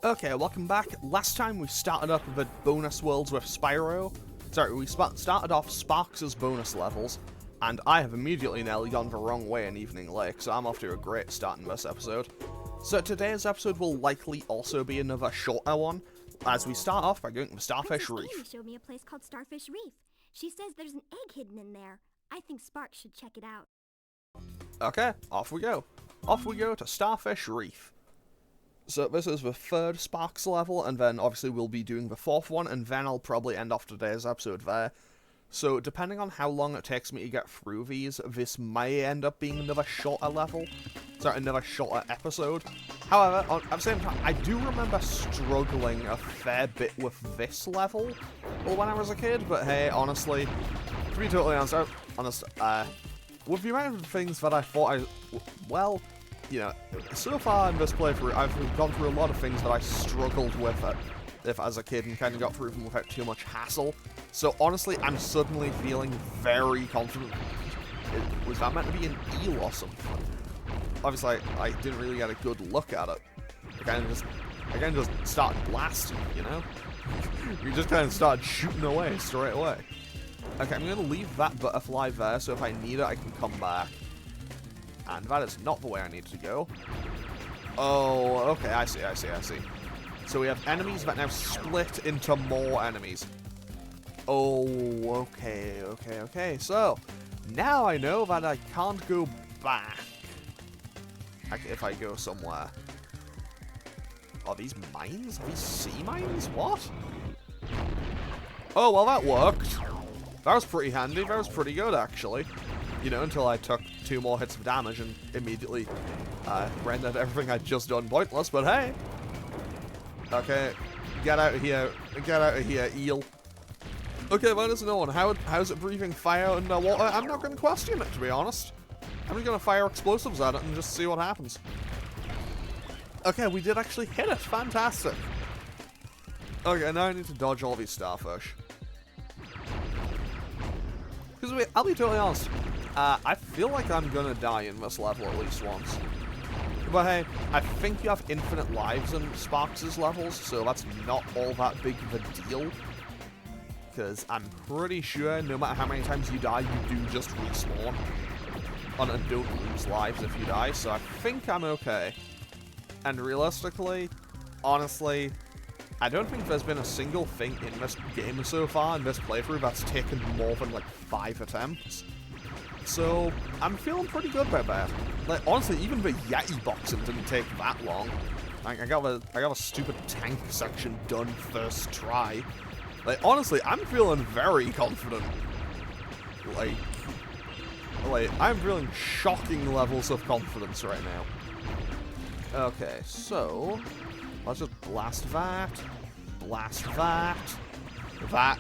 Okay, welcome back. Last time we started up with the bonus worlds with Spyro. Sorry, we started off Sparx's bonus levels, and I have immediately nearly gone the wrong way in Evening Lake, so I'm off to a great start in this episode. So today's episode will likely also be another shorter one, as we start off by going to the Starfish Reef. Amy showed me a place called Starfish Reef. She says there's an egg hidden in there. I think Sparx should check it out. Okay, off we go. Off we go to Starfish Reef. So this is the third Sparx level, and then obviously we'll be doing the fourth one, and then I'll probably end off today's episode there. So depending on how long it takes me to get through these, this may end up being another shorter level. Sorry, another shorter episode. However, at the same time, I do remember struggling a fair bit with this level when I was a kid, but hey, honestly, to be totally honest, with the amount of things that I thought well, you know, so far in this playthrough, I've gone through a lot of things that I struggled with as a kid and kind of got through them without too much hassle. So honestly, I'm suddenly feeling very confident. Was that meant to be an eel or something? Obviously, I didn't really get a good look at it. I kind of just started blasting, you know? We just kind of started shooting away straight away. Okay, I'm going to leave that butterfly there, so if I need it, I can come back. And that is not the way I need to go. Oh, okay, I see. So we have enemies that now split into more enemies. Oh, okay. So, now I know that I can't go back. If I go somewhere. Are these mines? Are these sea mines? What? Oh, well, that worked. That was pretty handy. That was pretty good, actually. You know, until I took 2 more hits of damage and immediately rendered everything I'd just done pointless, but hey! Okay, get out of here, eel. Okay, that is another one. How's it breathing fire underwater? I'm not going to question it, to be honest. I'm just going to fire explosives at it and just see what happens. Okay, we did actually hit it. Fantastic. Okay, now I need to dodge all these starfish. Because I'll be totally honest, I feel like I'm gonna die in this level at least once. But hey, I think you have infinite lives in Sparx's levels, so that's not all that big of a deal. Because I'm pretty sure no matter how many times you die, you do just respawn. And don't lose lives if you die, so I think I'm okay. And realistically, honestly, I don't think there's been a single thing in this game so far, in this playthrough, that's taken more than like 5 attempts. So, I'm feeling pretty good about that. Like, honestly, even the Yeti boxing didn't take that long. Like, I got a stupid tank section done first try. Like, honestly, I'm feeling very confident. Like, I'm feeling shocking levels of confidence right now. Okay, so let's just blast that. Blast that. That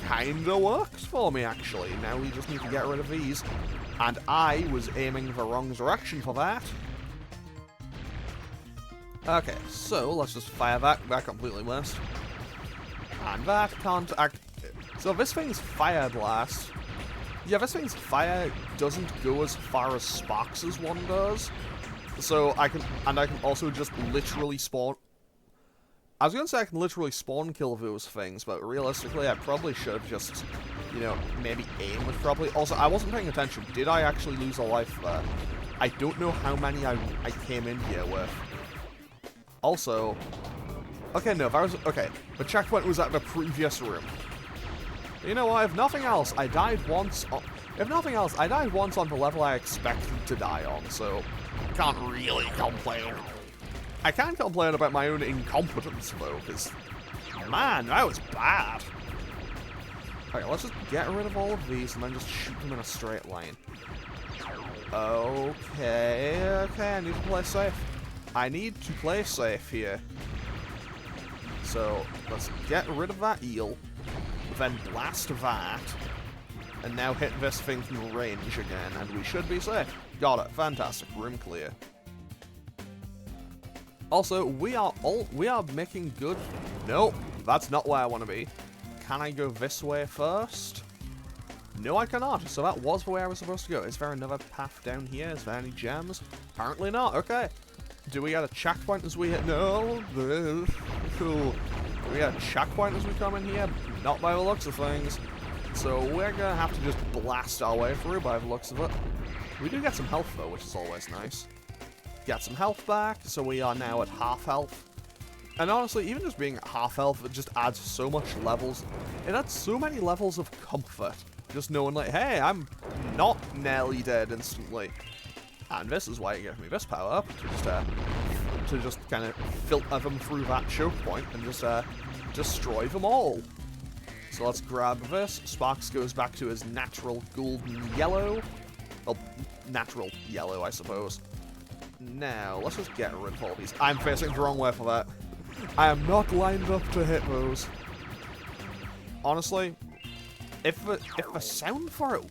kinda works for me, actually. Now we just need to get rid of these. And I was aiming the wrong direction for that. Okay, so let's just fire that. That completely missed. And that can't act. So this thing's fire blast. Yeah, this thing's fire doesn't go as far as Sparx's one does. So I can also just literally spawn. I was gonna say I can literally spawn kill those things, but realistically I probably should have just, you know, maybe aim with probably. Also, I wasn't paying attention. Did I actually lose a life there? I don't know how many I came in here with. Also, okay, no, that was, okay, the checkpoint was at the previous room. You know what, if nothing else, I died once on the level I expected to die on, so can't really complain. I can complain about my own incompetence, though, because, man, that was bad. Okay, let's just get rid of all of these and then just shoot them in a straight line. Okay, I need to play safe. I need to play safe here. So, let's get rid of that eel, then blast that, and now hit this thing from range again, and we should be safe. Got it. Fantastic. Room clear. Also, we are making good. Nope, that's not where I want to be. Can I go this way first? No, I cannot. So that was the way I was supposed to go. Is there another path down here? Is there any gems? Apparently not. Okay. Do we get a checkpoint as we hit? No. cool. We got a checkpoint as we come in here? Not by the looks of things. So we're gonna have to just blast our way through by the looks of it. We do get some health though, which is always nice. Get some health back, so we are now at half health. And honestly, even just being at half health, it just adds so much levels. It adds so many levels of comfort. Just knowing like, hey, I'm not nearly dead instantly. And this is why you give me this power up, to just kind of filter them through that choke point and just destroy them all. So let's grab this. Sparx goes back to his natural golden yellow. Well, natural yellow, I suppose. Now, let's just get rid of all these. I'm facing the wrong way for that. I am not lined up to hit those. Honestly, if the sound for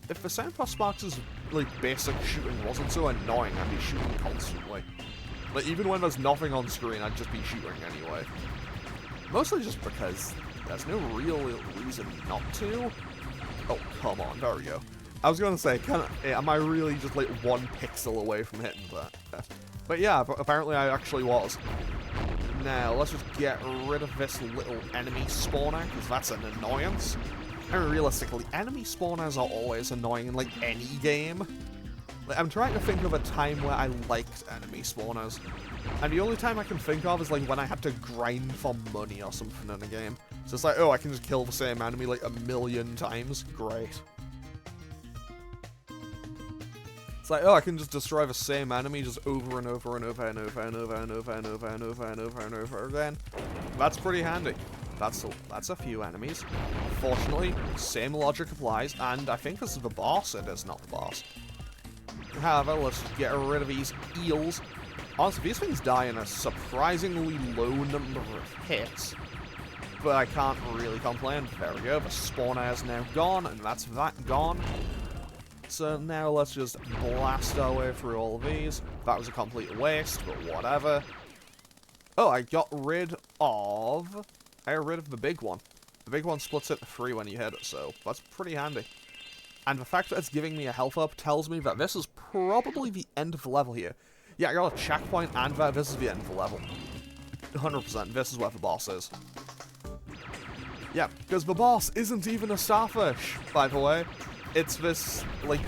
Sparx's like basic shooting wasn't so annoying, I'd be shooting constantly. Like even when there's nothing on screen, I'd just be shooting anyway. Mostly just because there's no real reason not to. Oh come on, there we go. I was gonna say, am I really just like 1 pixel away from hitting that? But yeah, apparently I actually was. Now, let's just get rid of this little enemy spawner, because that's an annoyance. And realistically, enemy spawners are always annoying in, like, any game. Like, I'm trying to think of a time where I liked enemy spawners. And the only time I can think of is, like, when I had to grind for money or something in a game. So it's like, oh, I can just kill the same enemy, like, 1,000,000 times. Great. It's like, oh, I can just destroy the same enemy just over and over and over and over and over and over and over and over and over and over again. That's pretty handy. That's a few enemies. Fortunately, same logic applies, and I think this is the boss. It is not the boss. However, let's get rid of these eels. Honestly, these things die in a surprisingly low number of hits, but I can't really complain. There we go. The spawner is now gone, and that's that gone. So now let's just blast our way through all of these. That was a complete waste, but whatever. Oh, I got rid of the big one. The big one splits into 3 when you hit it, so that's pretty handy. And the fact that it's giving me a health up tells me that this is probably the end of the level here. Yeah, I got a checkpoint and that this is the end of the level. 100%, this is where the boss is. Yeah, because the boss isn't even a starfish, by the way. It's this, like,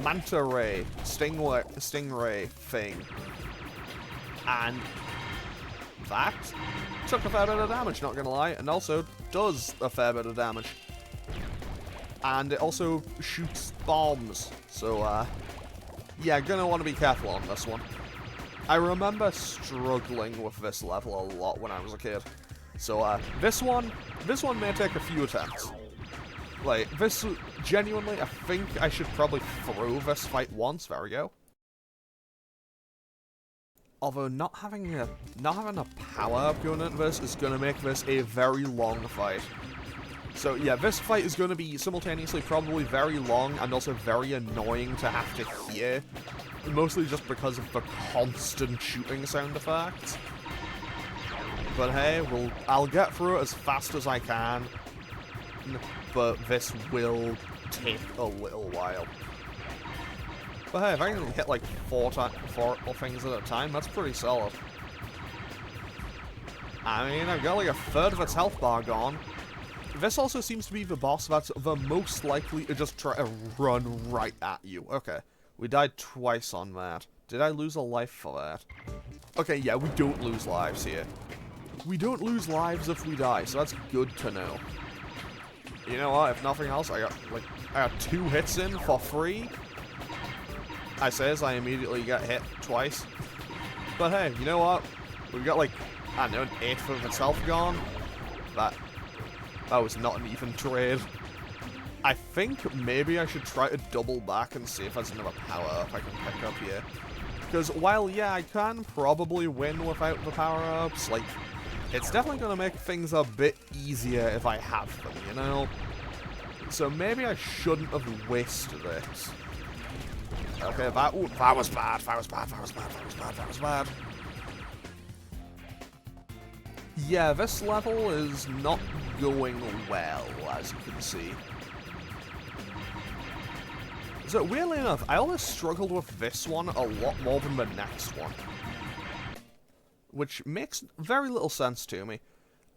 manta ray, stingray thing. And that took a fair bit of damage, not gonna lie, and also does a fair bit of damage. And it also shoots bombs, so, yeah, gonna want to be careful on this one. I remember struggling with this level a lot when I was a kid. So, this one may take a few attempts. Like, this, genuinely, I think I should probably throw this fight once. There we go. Although, not having a power-up going into this is going to make this a very long fight. So, yeah, this fight is going to be simultaneously probably very long and also very annoying to have to hear. Mostly just because of the constant shooting sound effects. But hey, I'll get through it as fast as I can. But this will take a little while. But hey, if I can hit like 4 things at a time, that's pretty solid. I mean, I've got like 1/3 of its health bar gone. This also seems to be the boss that's the most likely to just try to run right at you. Okay, we died twice on that. Did I lose a life for that? Okay, yeah, we don't lose lives here. We don't lose lives if we die, so that's good to know. You know what, if nothing else, I got 2 hits in for free. I says I immediately got hit twice. But hey, you know what? We've got like, I don't know, 1/8 of its health gone. That was not an even trade. I think maybe I should try to double back and see if there's another power-up I can pick up here. Because while, yeah, I can probably win without the power-ups, like, it's definitely going to make things a bit easier if I have them, you know? So maybe I shouldn't have wasted this. Okay, that was bad, that was bad. Yeah, this level is not going well, as you can see. So, weirdly enough, I always struggled with this one a lot more than the next one. Which makes very little sense to me.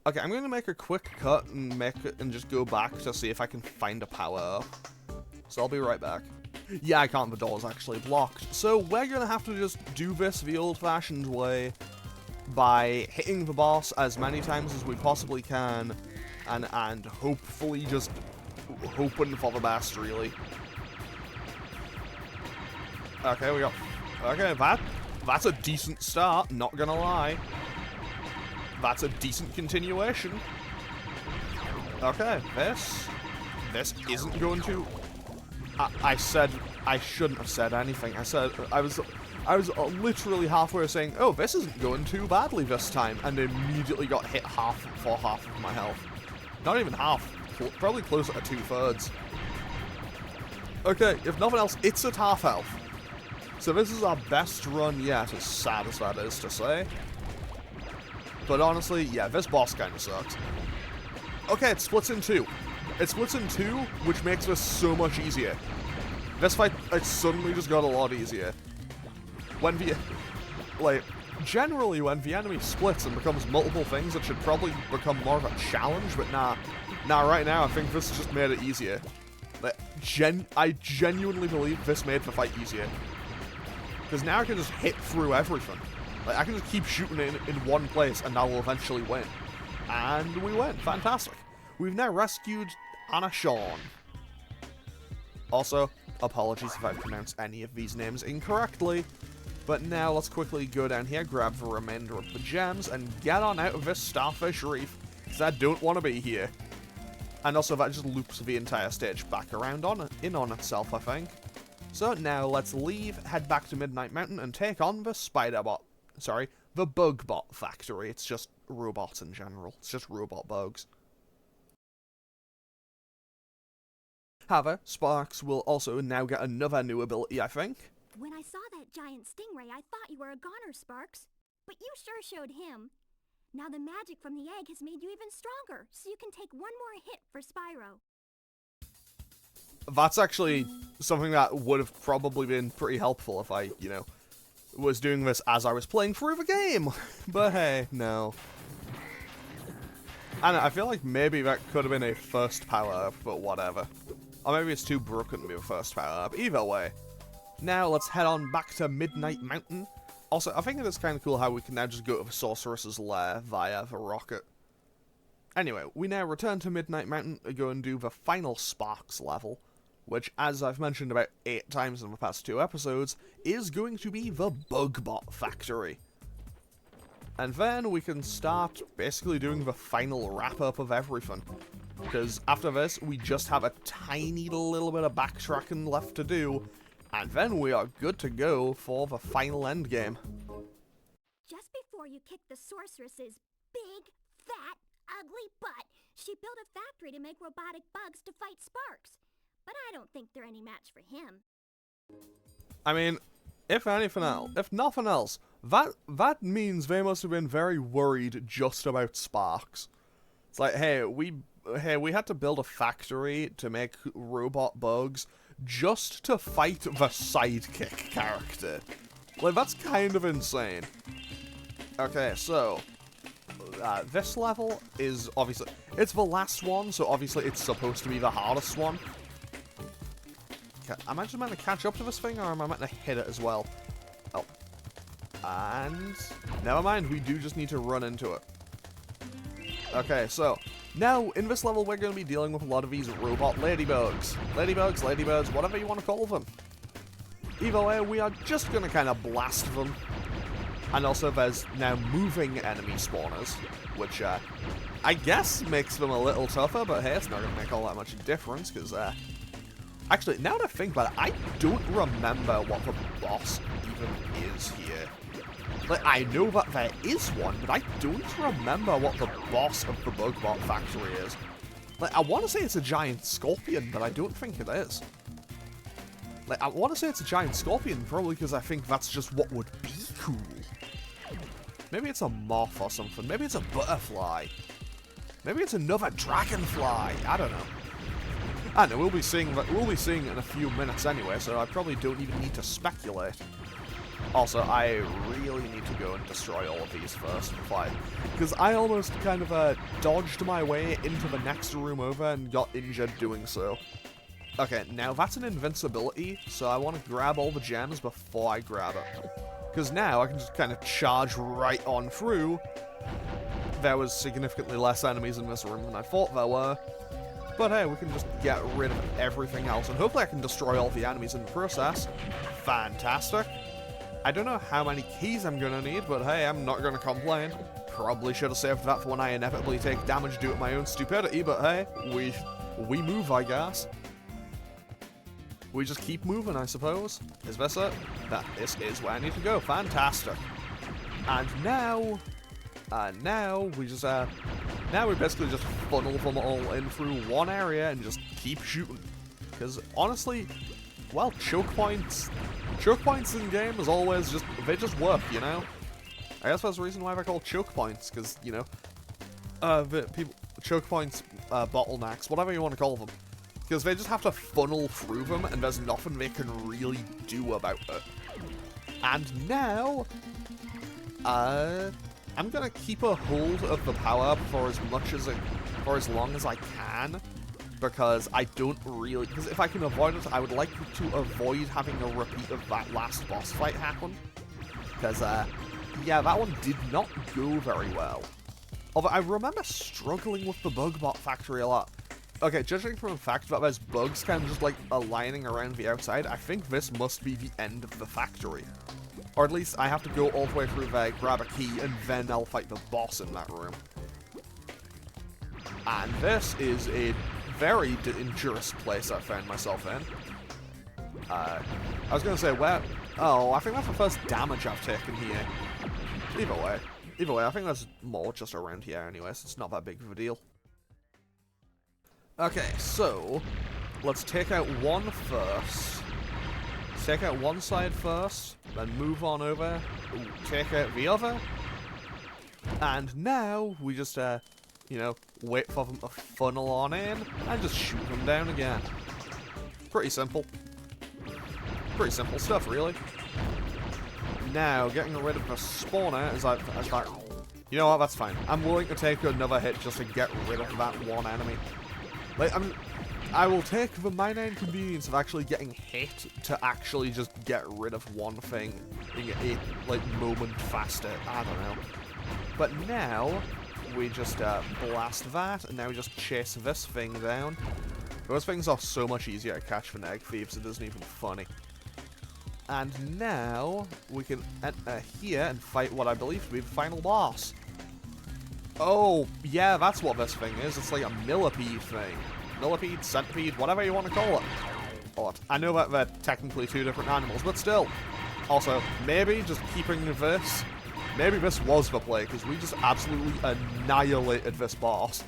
Okay, I'm going to make a quick cut and just go back to see if I can find a power-up. So I'll be right back. Yeah, I can't. The door's actually blocked. So we're going to have to just do this the old-fashioned way by hitting the boss as many times as we possibly can and hopefully just hoping for the best, really. Okay, we got... Okay, that's a decent start, not gonna lie. That's a decent continuation. Okay, this isn't going to... I said I shouldn't have said anything. I was literally halfway saying, oh, this isn't going too badly this time, and immediately got hit for half of my health. Not even half, probably closer to 2/3. Okay, if nothing else, it's at half health. So this is our best run yet, as sad as that is to say. But honestly, yeah, this boss kind of sucks. Okay, it splits in two. It splits in two, which makes this so much easier. This fight, it suddenly just got a lot easier. When generally when the enemy splits and becomes multiple things, it should probably become more of a challenge, but nah, right now I think this just made it easier. Like, I genuinely believe this made the fight easier. Because now I can just hit through everything. Like, I can just keep shooting it in one place and I will eventually win. And we win. Fantastic. We've now rescued Anna Shawn. Also, apologies if I've pronounced any of these names incorrectly. But now let's quickly go down here, grab the remainder of the gems, and get on out of this Starfish Reef. Because I don't want to be here. And also that just loops the entire stage back around in on itself, I think. So now let's leave, head back to Midnight Mountain, and take on the the Bugbot Factory. It's just robots in general. It's just robot bugs. However, Sparx will also now get another new ability, I think. When I saw that giant stingray, I thought you were a goner, Sparx. But you sure showed him. Now the magic from the egg has made you even stronger, so you can take one more hit for Spyro. That's actually something that would have probably been pretty helpful if I, was doing this as I was playing through the game. But hey, no. And I feel like maybe that could have been a first power-up, but whatever. Or maybe it's too broken to be a first power-up. Either way. Now let's head on back to Midnight Mountain. Also, I think it is kind of cool how we can now just go to the Sorceress's lair via the rocket. Anyway, we now return to Midnight Mountain to go and do the final Sparx level, which, as I've mentioned about 8 times in the past 2 episodes, is going to be the Bugbot Factory. And then we can start basically doing the final wrap-up of everything. Because after this, we just have a tiny little bit of backtracking left to do, and then we are good to go for the final endgame. Just before you kicked the sorceress's big, fat, ugly butt, she built a factory to make robotic bugs to fight Sparx. But I don't think they're any match for him. I mean, if nothing else, that means they must have been very worried just about Sparx. It's like, hey, we had to build a factory to make robot bugs just to fight the sidekick character. Like, that's kind of insane. Okay, so this level is obviously, it's the last one, so obviously it's supposed to be the hardest one. Okay, am I just meant to catch up to this thing, or am I meant to hit it as well? Oh. And never mind, we do just need to run into it. Okay, so now in this level we're going to be dealing with a lot of these robot ladybugs. Ladybirds, whatever you want to call them. Either way, we are just going to kind of blast them. And also there's now moving enemy spawners, which I guess makes them a little tougher, but hey, it's not going to make all that much difference, because actually, now that I think about it, I don't remember what the boss even is here. Like, I know that there is one, but I don't remember what the boss of the Bugbot Factory is. Like, I want to say it's a giant scorpion, but I don't think it is. Like, I want to say it's a giant scorpion, probably because I think that's just what would be cool. Maybe it's a moth or something. Maybe it's a butterfly. Maybe it's another dragonfly. I don't know. I know, we'll be seeing it in a few minutes anyway, so I probably don't even need to speculate. Also, I really need to go and destroy all of these first because I almost kind of dodged my way into the next room over and got injured doing so. Okay, now that's an invincibility, so I want to grab all the gems before I grab it. Because now I can just kind of charge right on through. There was significantly less enemies in this room than I thought there were. But hey, we can just get rid of everything else, and hopefully I can destroy all the enemies in the process. Fantastic. I don't know how many keys I'm gonna need, but hey, I'm not gonna complain. Probably should have saved that for when I inevitably take damage due to my own stupidity, but hey, we move, I guess. We just keep moving, I suppose. Is this it? This is where I need to go. Fantastic. And now we just, now we basically just funnel them all in through one area and just keep shooting. Because honestly, well, choke points in game is always just, they just work, you know? I guess that's the reason why they're called choke points, because, you know, choke points, bottlenecks, whatever you want to call them. Because they just have to funnel through them, and there's nothing they can really do about it. And now, I'm gonna keep a hold of the power for as long as I can, because I don't really, because if I can avoid it, I would like to avoid having a repeat of that last boss fight happen. Because, yeah, that one did not go very well. Although I remember struggling with the Bugbot Factory a lot. Okay, judging from the fact that there's bugs kind of just like aligning around the outside, I think this must be the end of the factory. Or at least I have to go all the way through there, grab a key, and then I'll fight the boss in that room. And this is a very dangerous place I found myself in. I was going to say, where... Oh, I think that's the first damage I've taken here. Either way, I think there's more just around here anyways. It's not that big of a deal. Okay, so let's take out one first. Let's take out one side first, then move on over, take out the other, and now we just, you know, wait for them to funnel on in, and just shoot them down again. Pretty simple. Pretty simple stuff, really. Now, getting rid of the spawner is like, you know what, that's fine. I'm willing to take another hit just to get rid of that one enemy. Like, I will take the minor inconvenience of actually getting hit to actually just get rid of one thing in a, like, moment faster. I don't know. But now, we just blast that, and now we just chase this thing down. Those things are so much easier to catch than egg thieves, it isn't even funny. And now, we can enter here and fight what I believe to be the final boss. Oh, yeah, that's what this thing is. It's like a millipede thing. Millipede, centipede, whatever you want to call it. But I know that they're technically two different animals, but still. Also, maybe just keeping this... Maybe this was the play, because we just absolutely annihilated this boss.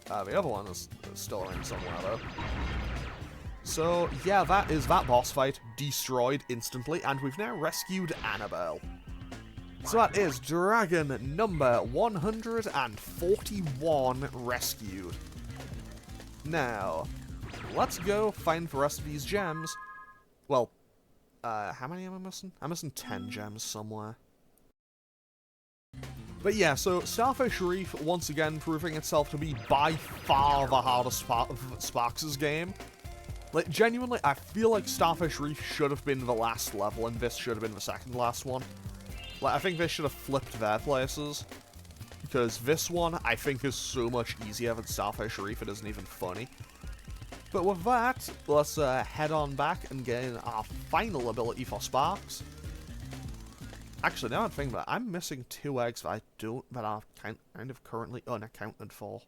The other one is still around somewhere, though. So, yeah, that is that boss fight, destroyed instantly, and we've now rescued Annabelle. So that is dragon number 141 rescued. Now, let's go find the rest of these gems. Well, how many am I missing? I'm missing 10 gems somewhere. But yeah, so Starfish Reef, once again, proving itself to be by far the hardest part of Sparx's game. Like, genuinely, I feel like Starfish Reef should have been the last level, and this should have been the second last one. Like, I think they should have flipped their places. Because this one, I think, is so much easier than Starfish Reef, it isn't even funny. But with that, let's head on back and get in our final ability for Sparx. Actually, now I'm thinking about it, I'm missing 2 eggs that are kind of currently unaccounted for.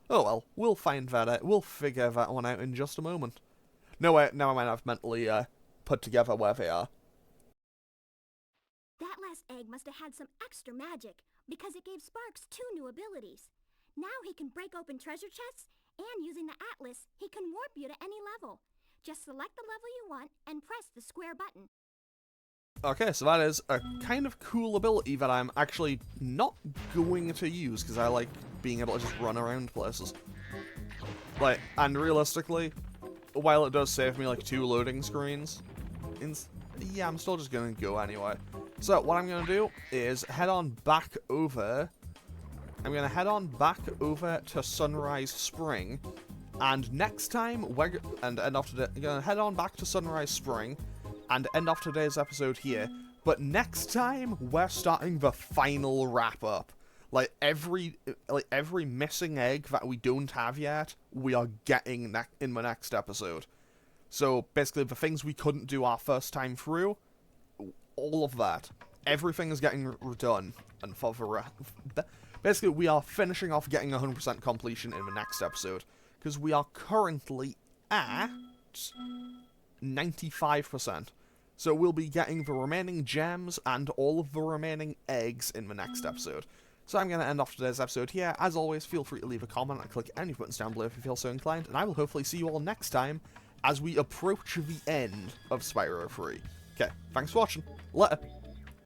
Oh well, we'll find that out. We'll figure that one out in just a moment. No, wait, now I might have mentally put together where they are. That last egg must have had some extra magic, because it gave Sparx 2 new abilities. Now he can break open treasure chests, and using the atlas, he can warp you to any level. Just select the level you want, and press the square button. Okay, so that is a kind of cool ability that I'm actually not going to use, because I like being able to just run around places. Like, and realistically, while it does save me like 2 loading screens, yeah, I'm still just going to go anyway. So, what I'm going to do is head on back over... I'm going to head on back over to Sunrise Spring. And next time, we're going to head on back to Sunrise Spring and end off today's episode here. But next time, we're starting the final wrap-up. Like, every missing egg that we don't have yet, we are getting in the next episode. So, basically, the things we couldn't do our first time through, all of that, everything is getting done. And for the basically, we are finishing off getting 100% completion in the next episode. Because we are currently at 95%. So we'll be getting the remaining gems and all of the remaining eggs in the next episode. So I'm going to end off today's episode here. As always, feel free to leave a comment and click any buttons down below if you feel so inclined. And I will hopefully see you all next time as we approach the end of Spyro 3. Okay, thanks for watching. Later.